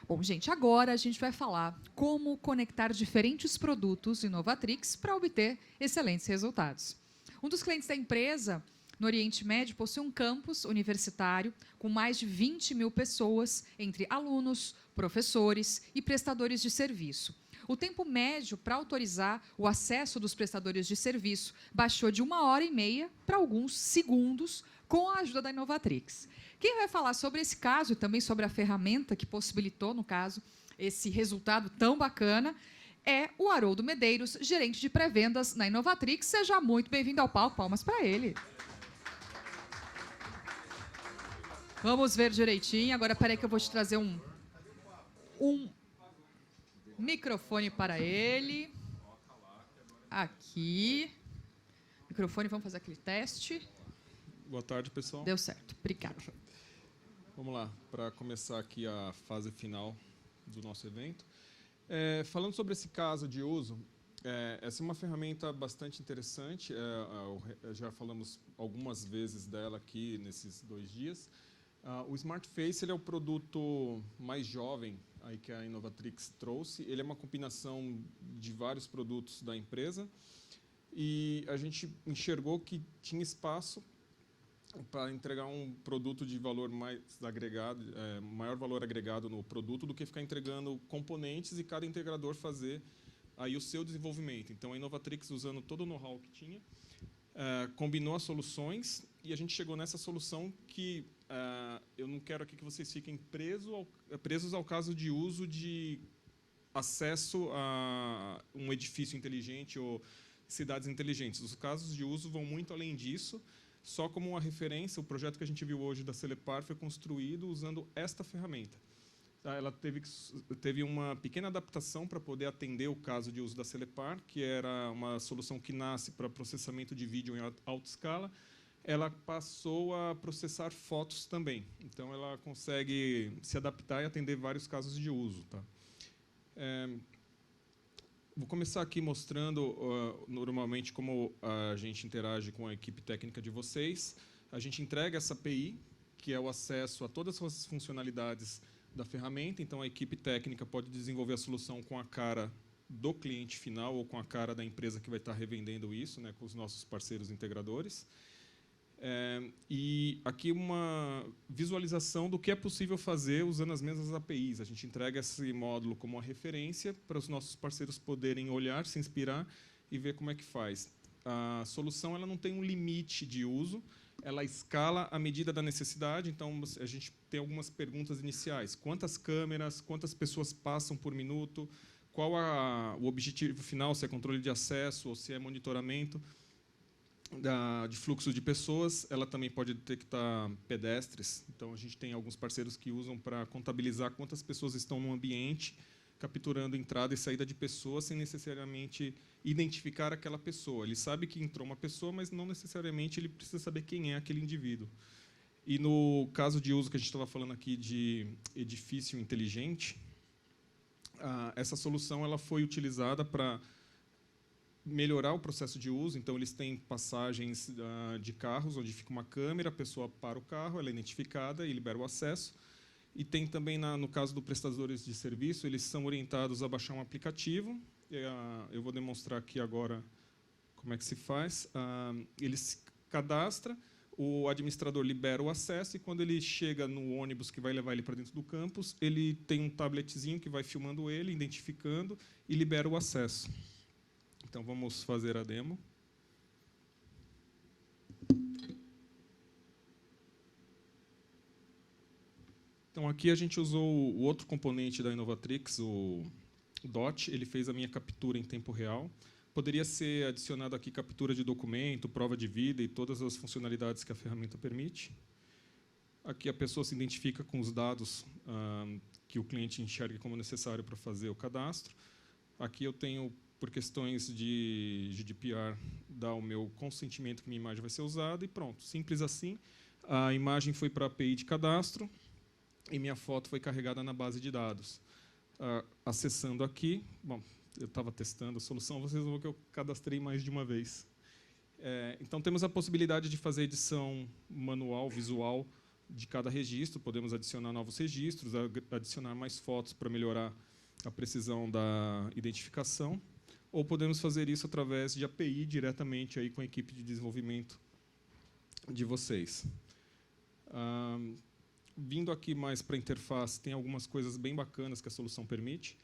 Bom, gente, agora a gente vai falar como conectar diferentes produtos Inovatrix para obter excelentes resultados. Um dos clientes da empresa, no Oriente Médio, possui um campus universitário com mais de 20 mil pessoas, entre alunos, professores e prestadores de serviço. O tempo médio para autorizar o acesso dos prestadores de serviço baixou de 1h30 para alguns segundos com a ajuda da Inovatrix. Quem vai falar sobre esse caso e também sobre a ferramenta que possibilitou, no caso, esse resultado tão bacana, é o Haroldo Medeiros, gerente de pré-vendas na Inovatrix. Seja muito bem-vindo ao palco, palmas para ele. Vamos ver direitinho. Agora, peraí que eu vou te trazer um microfone para ele. Aqui. Microfone, vamos fazer aquele teste. Boa tarde, pessoal. Deu certo, obrigada. Vamos lá, para começar aqui a fase final do nosso evento. Falando sobre esse caso de uso, essa é uma ferramenta bastante interessante. Já falamos algumas vezes dela aqui nesses 2 dias. O SmartFace ele é o produto mais jovem aí que a Inovatrix trouxe. Ele é uma combinação de vários produtos da empresa e a gente enxergou que tinha espaço para entregar um produto de valor mais agregado, maior valor agregado no produto do que ficar entregando componentes e cada integrador fazer aí o seu desenvolvimento. Então, a Inovatrix, usando todo o know-how que tinha, combinou as soluções e a gente chegou nessa solução que eu não quero aqui que vocês fiquem presos ao caso de uso de acesso a um edifício inteligente ou cidades inteligentes. Os casos de uso vão muito além disso. Só como uma referência, o projeto que a gente viu hoje da Celepar foi construído usando esta ferramenta. Ela teve uma pequena adaptação para poder atender o caso de uso da Celepar, que era uma solução que nasce para processamento de vídeo em alta escala. Ela passou a processar fotos também. Então, ela consegue se adaptar e atender vários casos de uso. Tá? Vou começar aqui mostrando, normalmente, como a gente interage com a equipe técnica de vocês. A gente entrega essa API, que é o acesso a todas as funcionalidades da ferramenta. Então, a equipe técnica pode desenvolver a solução com a cara do cliente final ou com a cara da empresa que vai estar revendendo isso, né, com os nossos parceiros integradores. E aqui uma visualização do que é possível fazer usando as mesmas APIs. A gente entrega esse módulo como uma referência para os nossos parceiros poderem olhar, se inspirar e ver como é que faz. A solução ela não tem um limite de uso, ela escala à medida da necessidade. Então, a gente tem algumas perguntas iniciais. Quantas câmeras, quantas pessoas passam por minuto, qual o objetivo final, se é controle de acesso ou se é monitoramento de fluxo de pessoas. Ela também pode detectar pedestres. Então, a gente tem alguns parceiros que usam para contabilizar quantas pessoas estão no ambiente, capturando entrada e saída de pessoas sem necessariamente identificar aquela pessoa. Ele sabe que entrou uma pessoa, mas não necessariamente ele precisa saber quem é aquele indivíduo. E no caso de uso que a gente estava falando aqui de edifício inteligente, essa solução ela foi utilizada para melhorar o processo de uso. Então, eles têm passagens de carros, onde fica uma câmera, a pessoa para o carro, ela é identificada e libera o acesso. E tem também, no caso dos prestadores de serviço, eles são orientados a baixar um aplicativo. Eu vou demonstrar aqui agora como é que se faz. Ele se cadastra, o administrador libera o acesso, e quando ele chega no ônibus que vai levar ele para dentro do campus, ele tem um tabletzinho que vai filmando ele, identificando, e libera o acesso. Então, vamos fazer a demo. Então, aqui a gente usou o outro componente da Inovatrix, o DOT. Ele fez a minha captura em tempo real. Poderia ser adicionado aqui captura de documento, prova de vida e todas as funcionalidades que a ferramenta permite. Aqui a pessoa se identifica com os dados que o cliente enxerga como necessário para fazer o cadastro. Aqui eu tenho, por questões de GDPR, dar o meu consentimento que minha imagem vai ser usada e pronto. Simples assim. A imagem foi para a API de cadastro e minha foto foi carregada na base de dados. Acessando aqui, bom, eu estava testando a solução, vocês vão ver que eu cadastrei mais de uma vez. Então, temos a possibilidade de fazer edição manual, visual, de cada registro, podemos adicionar novos registros, adicionar mais fotos para melhorar a precisão da identificação, ou podemos fazer isso através de API diretamente aí com a equipe de desenvolvimento de vocês. Vindo aqui mais para a interface, tem algumas coisas bem bacanas que a solução permite.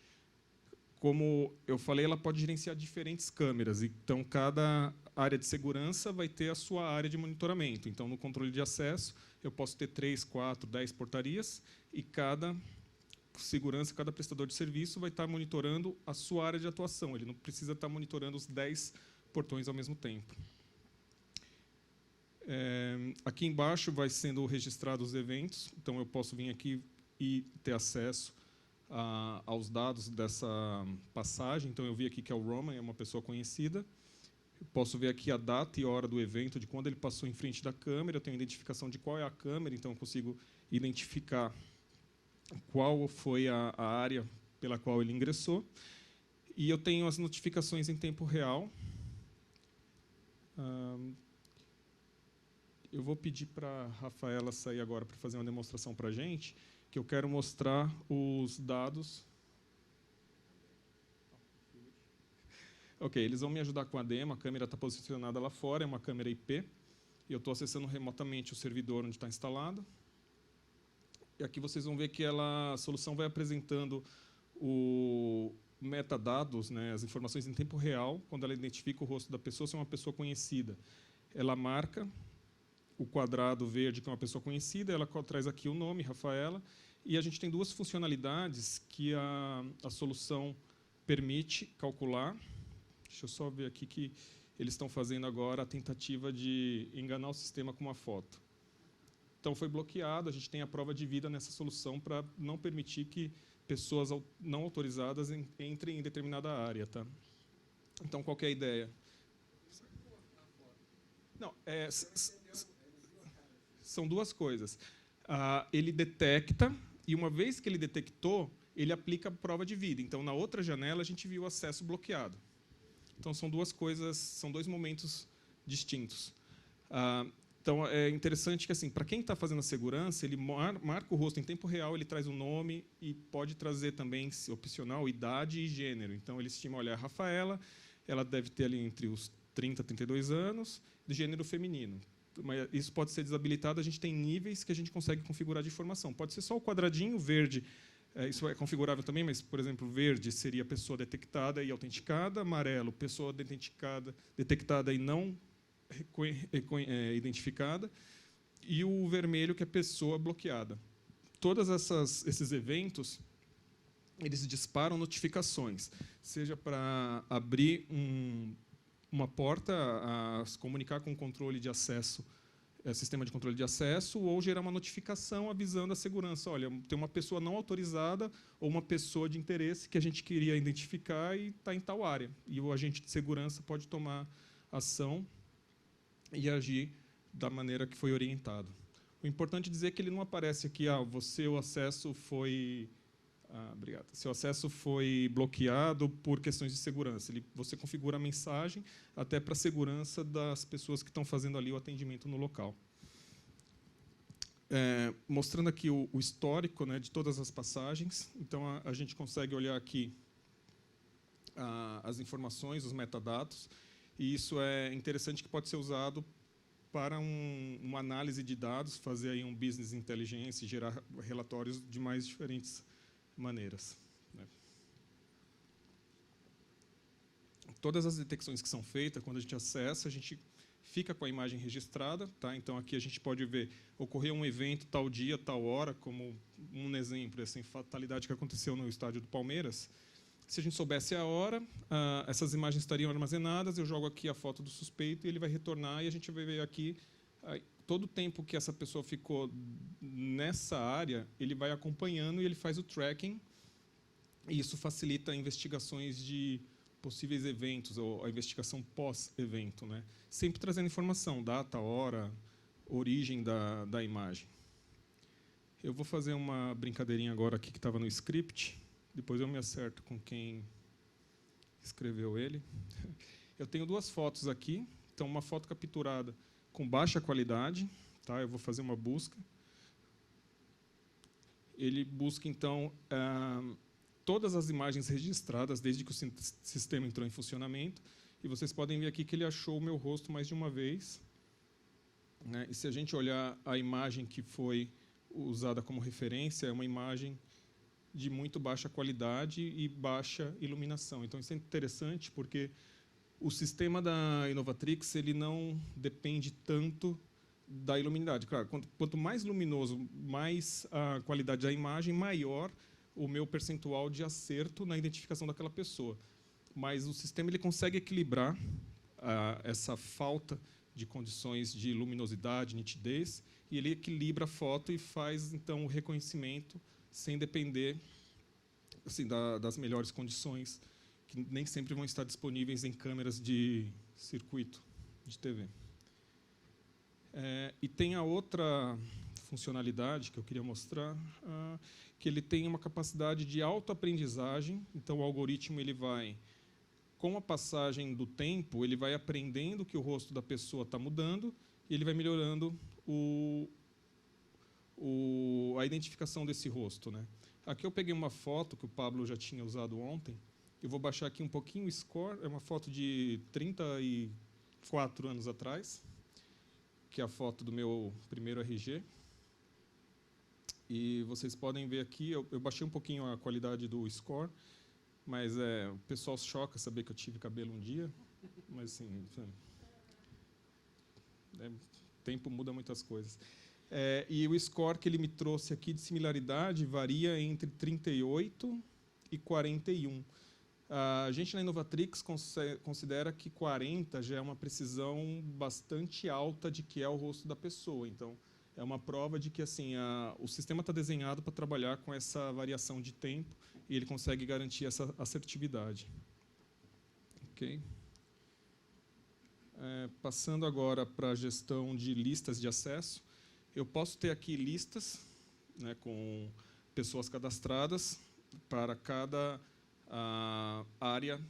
Como eu falei, ela pode gerenciar diferentes câmeras. Então, cada área de segurança vai ter a sua área de monitoramento. Então, no controle de acesso, eu posso ter 3, 4, 10 portarias, e cada segurança, cada prestador de serviço vai estar monitorando a sua área de atuação. Ele não precisa estar monitorando os 10 portões ao mesmo tempo. Aqui embaixo vai sendo registrados os eventos. Então, eu posso vir aqui e ter acesso aos dados dessa passagem. Então, eu vi aqui que é o Roman, é uma pessoa conhecida. Eu posso ver aqui a data e hora do evento, de quando ele passou em frente da câmera. Eu tenho identificação de qual é a câmera, então eu consigo identificar qual foi a área pela qual ele ingressou. E eu tenho as notificações em tempo real. Eu vou pedir para a Rafaela sair agora para fazer uma demonstração para a gente, que eu quero mostrar os dados. Ok, eles vão me ajudar com a demo. A câmera está posicionada lá fora, é uma câmera IP. E eu estou acessando remotamente o servidor onde está instalado. E aqui vocês vão ver que a solução vai apresentando o metadados, né, as informações em tempo real, quando ela identifica o rosto da pessoa, se é uma pessoa conhecida. Ela marca o quadrado verde, que é uma pessoa conhecida, ela traz aqui o nome, Rafaela, e a gente tem duas funcionalidades que a solução permite calcular. Deixa eu só ver aqui que eles estão fazendo agora a tentativa de enganar o sistema com uma foto. Então, foi bloqueado, a gente tem a prova de vida nessa solução para não permitir que pessoas não autorizadas entrem em determinada área. Tá? Então, qual que é a ideia? Não, são duas coisas. Ele detecta, e uma vez que ele detectou, ele aplica a prova de vida. Então, na outra janela, a gente viu o acesso bloqueado. Então, são duas coisas, são dois momentos distintos. Então, é interessante que, assim, para quem está fazendo a segurança, ele marca o rosto em tempo real, ele traz o nome e pode trazer também, se opcional, idade e gênero. Então, ele estima, olha, a Rafaela, ela deve ter ali entre os 30 e 32 anos, de gênero feminino. Mas isso pode ser desabilitado, a gente tem níveis que a gente consegue configurar de informação. Pode ser só o quadradinho verde, isso é configurável também, mas, por exemplo, verde seria pessoa detectada e autenticada, amarelo, pessoa detectada e não identificada, e o vermelho, que é pessoa bloqueada. Todos esses eventos, eles disparam notificações, seja para abrir uma porta, a se comunicar com o controle de acesso, sistema de controle de acesso, ou gerar uma notificação avisando a segurança. Olha, tem uma pessoa não autorizada ou uma pessoa de interesse que a gente queria identificar e está em tal área. E o agente de segurança pode tomar ação e agir da maneira que foi orientado. O importante é dizer que ele não aparece aqui, o acesso foi... obrigado. Seu acesso foi bloqueado por questões de segurança. Você configura a mensagem até para a segurança das pessoas que estão fazendo ali o atendimento no local. Mostrando aqui o histórico, né, de todas as passagens. Então, a gente consegue olhar aqui as informações, os metadados. E isso é interessante, que pode ser usado para uma análise de dados, fazer aí um business intelligence e gerar relatórios de mais diferentes maneiras. Né? Todas as detecções que são feitas, quando a gente acessa, a gente fica com a imagem registrada. Tá? Então, aqui a gente pode ver, ocorreu um evento tal dia, tal hora, como um exemplo, essa fatalidade que aconteceu no estádio do Palmeiras. Se a gente soubesse a hora, essas imagens estariam armazenadas, eu jogo aqui a foto do suspeito e ele vai retornar, e a gente vai ver aqui todo o tempo que essa pessoa ficou nessa área, ele vai acompanhando e ele faz o tracking, e isso facilita investigações de possíveis eventos, ou a investigação pós-evento, né? Sempre trazendo informação, data, hora, origem da imagem. Eu vou fazer uma brincadeirinha agora aqui que estava no script, depois eu me acerto com quem escreveu ele. Eu tenho duas fotos aqui. Então, uma foto capturada com baixa qualidade. Tá? Eu vou fazer uma busca. ele busca, então, todas as imagens registradas desde que o sistema entrou em funcionamento. E vocês podem ver aqui que ele achou o meu rosto mais de uma vez, né? E se a gente olhar a imagem que foi usada como referência, é uma imagem de muito baixa qualidade e baixa iluminação. Então, isso é interessante, porque o sistema da Inovatrix ele não depende tanto da iluminidade. Claro, quanto mais luminoso, mais a qualidade da imagem, maior o meu percentual de acerto na identificação daquela pessoa. Mas o sistema ele consegue equilibrar essa falta de condições de luminosidade, nitidez, e ele equilibra a foto e faz, então, o reconhecimento sem depender assim, das melhores condições, que nem sempre vão estar disponíveis em câmeras de circuito de TV. E tem a outra funcionalidade que eu queria mostrar, que ele tem uma capacidade de autoaprendizagem. Então, o algoritmo ele vai, com a passagem do tempo, ele vai aprendendo que o rosto da pessoa está mudando e ele vai melhorando a identificação desse rosto, né? Aqui eu peguei uma foto que o Pablo já tinha usado ontem. Eu vou baixar aqui um pouquinho o score. É uma foto de 34 anos atrás, que é a foto do meu primeiro RG. E vocês podem ver aqui, eu baixei um pouquinho a qualidade do score, mas o pessoal se choca saber que eu tive cabelo um dia. Mas, assim, o tempo muda muitas coisas. E o score que ele me trouxe aqui de similaridade varia entre 38 e 41. A gente na Inovatrix considera que 40 já é uma precisão bastante alta de que é o rosto da pessoa. Então, é uma prova de que assim, o sistema está desenhado para trabalhar com essa variação de tempo e ele consegue garantir essa assertividade. Ok? Passando agora para a gestão de listas de acesso. Eu posso ter aqui listas, né, com pessoas cadastradas para cada área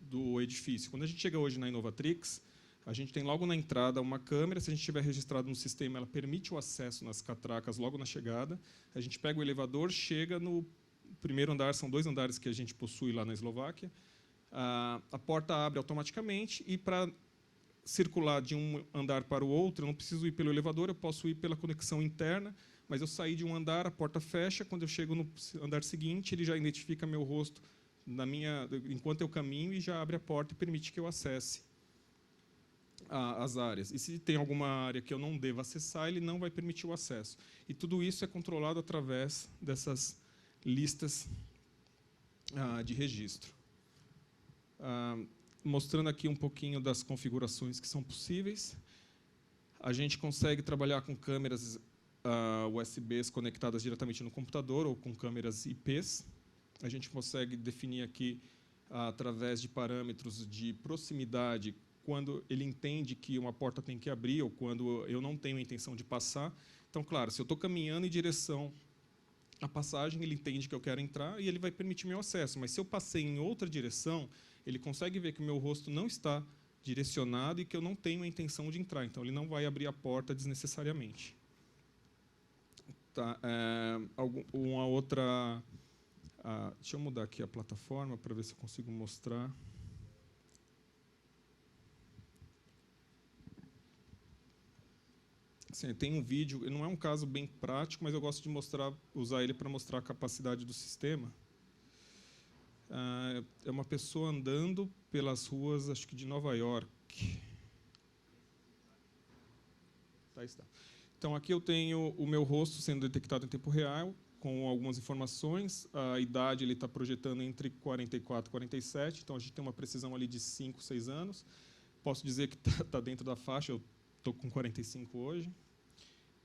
do edifício. Quando a gente chega hoje na Inovatrix, a gente tem logo na entrada uma câmera. Se a gente estiver registrado no sistema, ela permite o acesso nas catracas logo na chegada. A gente pega o elevador, chega no primeiro andar, são 2 andares que a gente possui lá na Eslováquia. A porta abre automaticamente e, para circular de um andar para o outro, eu não preciso ir pelo elevador, eu posso ir pela conexão interna, mas eu saí de um andar, a porta fecha, quando eu chego no andar seguinte, ele já identifica meu rosto enquanto eu caminho e já abre a porta e permite que eu acesse as áreas. E se tem alguma área que eu não devo acessar, ele não vai permitir o acesso. E tudo isso é controlado através dessas listas de registro. Mostrando aqui um pouquinho das configurações que são possíveis. A gente consegue trabalhar com câmeras USBs conectadas diretamente no computador ou com câmeras IPs. A gente consegue definir aqui, através de parâmetros de proximidade, quando ele entende que uma porta tem que abrir ou quando eu não tenho a intenção de passar. Então, claro, se eu estou caminhando em direção à passagem, ele entende que eu quero entrar e ele vai permitir meu acesso. Mas se eu passei em outra direção, ele consegue ver que o meu rosto não está direcionado e que eu não tenho a intenção de entrar. Então, ele não vai abrir a porta desnecessariamente. Tá, uma outra... deixa eu mudar aqui a plataforma para ver se eu consigo mostrar. Assim, tem um vídeo, não é um caso bem prático, mas eu gosto de usar ele para mostrar a capacidade do sistema. É uma pessoa andando pelas ruas, acho que de Nova York. Tá, está. Então, aqui eu tenho o meu rosto sendo detectado em tempo real, com algumas informações. A idade ele está projetando entre 44 e 47, então a gente tem uma precisão ali de 5, 6 anos. Posso dizer que está dentro da faixa, eu estou com 45 hoje.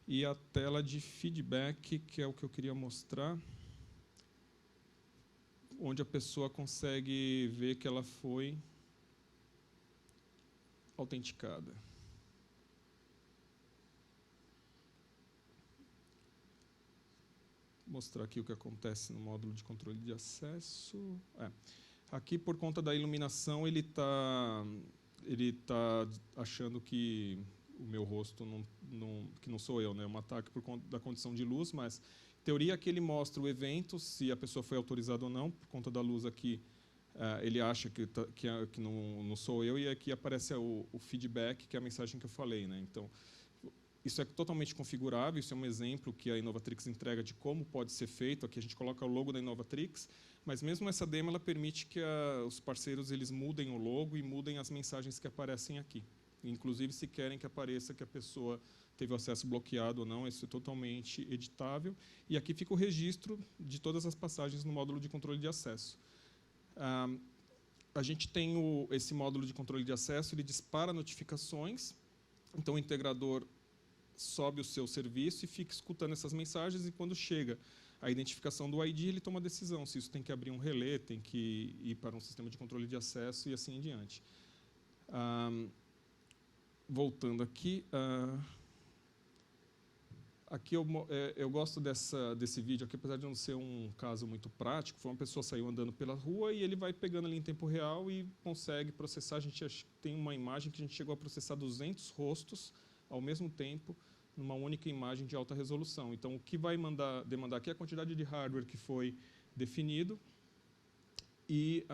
E a tela de feedback, que é o que eu queria mostrar, onde a pessoa consegue ver que ela foi autenticada. Vou mostrar aqui o que acontece no módulo de controle de acesso. Aqui, por conta da iluminação, ele tá achando que o meu rosto que não sou eu, né? É um ataque por conta da condição de luz, mas teoria aqui ele mostra o evento, se a pessoa foi autorizada ou não, por conta da luz aqui, ele acha que não sou eu, e aqui aparece o feedback, que é a mensagem que eu falei, né? Então, isso é totalmente configurável, isso é um exemplo que a Inovatrix entrega de como pode ser feito. Aqui a gente coloca o logo da Inovatrix, mas mesmo essa demo ela permite que os parceiros eles mudem o logo e mudem as mensagens que aparecem aqui. Inclusive, se querem que apareça que a pessoa teve o acesso bloqueado ou não, isso é totalmente editável. E aqui fica o registro de todas as passagens no módulo de controle de acesso. A gente tem esse módulo de controle de acesso, ele dispara notificações, então o integrador sobe o seu serviço e fica escutando essas mensagens, e quando chega a identificação do ID, ele toma a decisão se isso tem que abrir um relé, tem que ir para um sistema de controle de acesso e assim em diante. Voltando aqui, aqui eu gosto desse vídeo aqui, apesar de não ser um caso muito prático. Foi uma pessoa que saiu andando pela rua e ele vai pegando ali em tempo real e consegue processar. A gente tem uma imagem que a gente chegou a processar 200 rostos ao mesmo tempo, numa única imagem de alta resolução. Então, o que vai demandar aqui é a quantidade de hardware que foi definido e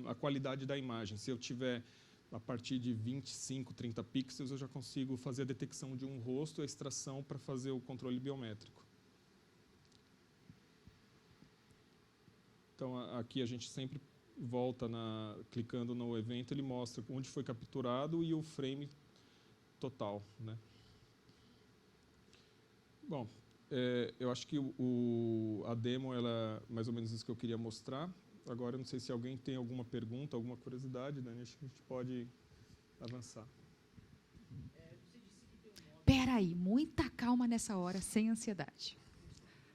a qualidade da imagem. Se eu tiver a partir de 25, 30 pixels, eu já consigo fazer a detecção de um rosto e a extração para fazer o controle biométrico. Então, aqui a gente sempre volta, clicando no evento, ele mostra onde foi capturado e o frame total, né? Bom, eu acho que a demo ela é mais ou menos isso que eu queria mostrar. Agora, eu não sei se alguém tem alguma pergunta, alguma curiosidade, Dani, acho que a gente pode avançar. Espera aí, muita calma nessa hora, sem ansiedade.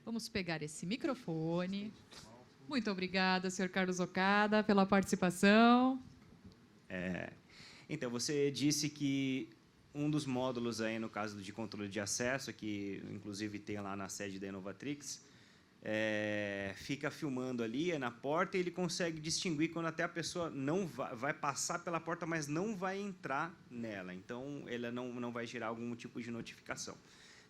Vamos pegar esse microfone. Muito obrigada, senhor Carlos Okada, pela participação. Então, você disse que um dos módulos aí, no caso de controle de acesso, que inclusive tem lá na sede da Inovatrix, fica filmando ali, na porta, e ele consegue distinguir quando até a pessoa não vai passar pela porta, mas não vai entrar nela. Então, ela não vai gerar algum tipo de notificação.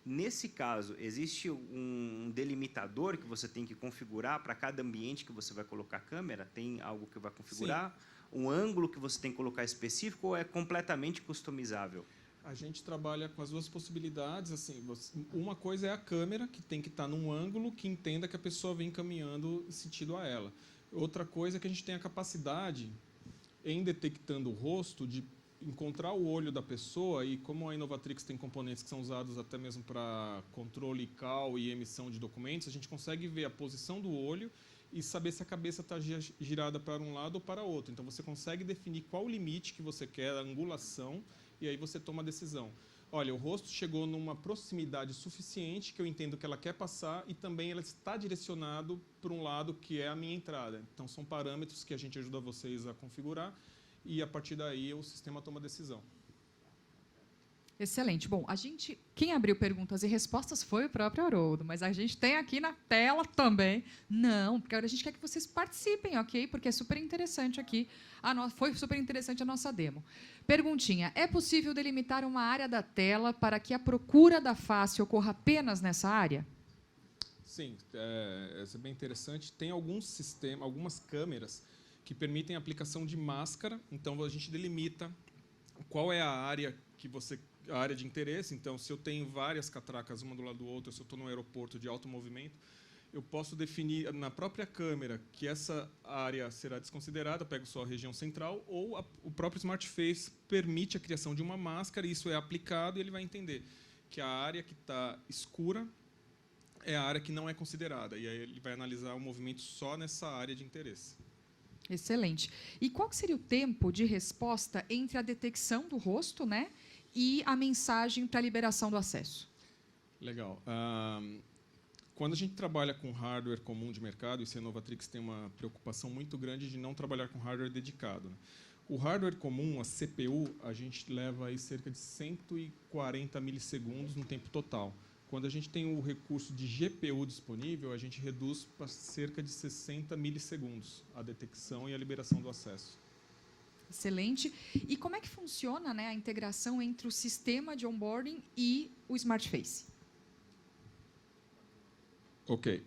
Nesse caso, existe um delimitador que você tem que configurar para cada ambiente que você vai colocar a câmera? Tem algo que vai configurar? Sim. Um ângulo que você tem que colocar específico, ou é completamente customizável? A gente trabalha com as duas possibilidades. Assim, uma coisa é a câmera, que tem que estar num ângulo que entenda que a pessoa vem caminhando em sentido a ela. Outra coisa é que a gente tem a capacidade, em detectando o rosto, de encontrar o olho da pessoa, e como a Inovatrix tem componentes que são usados até mesmo para controle CAL e emissão de documentos, a gente consegue ver a posição do olho e saber se a cabeça está girada para um lado ou para outro. Então, você consegue definir qual o limite que você quer, a angulação, e aí você toma a decisão. Olha, o rosto chegou numa proximidade suficiente que eu entendo que ela quer passar, e também ela está direcionado para um lado que é a minha entrada. Então, são parâmetros que a gente ajuda vocês a configurar, e a partir daí o sistema toma a decisão. Excelente. Bom, quem abriu perguntas e respostas foi o próprio Haroldo, mas a gente tem aqui na tela também. Não, porque agora a gente quer que vocês participem, ok? Porque é super interessante aqui. Foi super interessante a nossa demo. Perguntinha: é possível delimitar uma área da tela para que a procura da face ocorra apenas nessa área? Sim, isso é bem interessante. Tem algumas câmeras que permitem a aplicação de máscara. Então, a gente delimita qual é a área a área de interesse. Então, se eu tenho várias catracas uma do lado do outro, se eu estou num aeroporto de alto movimento, eu posso definir na própria câmera que essa área será desconsiderada, pego só a região central, ou o próprio Smart Face permite a criação de uma máscara, e isso é aplicado, e ele vai entender que a área que está escura é a área que não é considerada, e aí ele vai analisar o movimento só nessa área de interesse. Excelente. E qual que seria o tempo de resposta entre a detecção do rosto, né, e a mensagem para a liberação do acesso? Legal. Quando a gente trabalha com hardware comum de mercado, e a Inovatrix tem uma preocupação muito grande de não trabalhar com hardware dedicado, né? O hardware comum, a CPU, a gente leva aí cerca de 140 milissegundos no tempo total. Quando a gente tem o recurso de GPU disponível, a gente reduz para cerca de 60 milissegundos a detecção e a liberação do acesso. Excelente. E como é que funciona, né, a integração entre o sistema de onboarding e o Smart Face? Ok.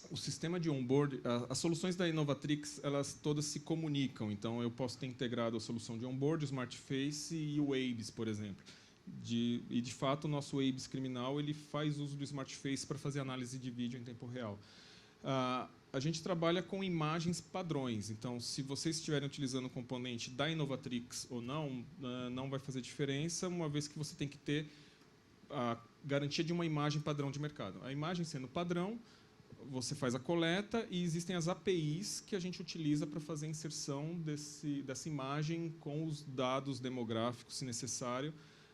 O sistema de onboard, as soluções da Inovatrix, elas todas se comunicam. Então, eu posso ter integrado a solução de onboard, o Smart Face e o Waves, por exemplo. E, de fato, o nosso Waves criminal ele faz uso do Smart Face para fazer análise de vídeo em tempo real. A gente trabalha com imagens padrões. Então, se vocês estiverem utilizando o componente da Inovatrix ou não, não vai fazer diferença, uma vez que você tem que ter a garantia de uma imagem padrão de mercado. A imagem sendo padrão, você faz a coleta e existem as APIs que a gente utiliza para fazer a inserção dessa imagem com os dados demográficos, se necessário,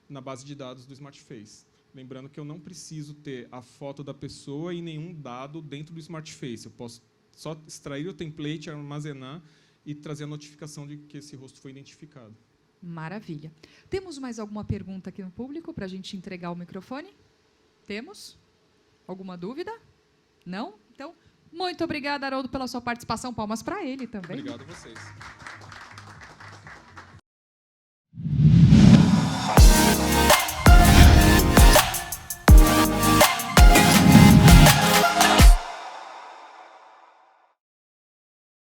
na base de dados do Smart Face. Lembrando que eu não preciso ter a foto da pessoa e nenhum dado dentro do Smart Face. Eu posso só extrair o template, armazenar e trazer a notificação de que esse rosto foi identificado. Maravilha. Temos mais alguma pergunta aqui no público para a gente entregar o microfone? Temos? Alguma dúvida? Não? Então, muito obrigada, Haroldo, pela sua participação. Palmas para ele também. Obrigado a vocês.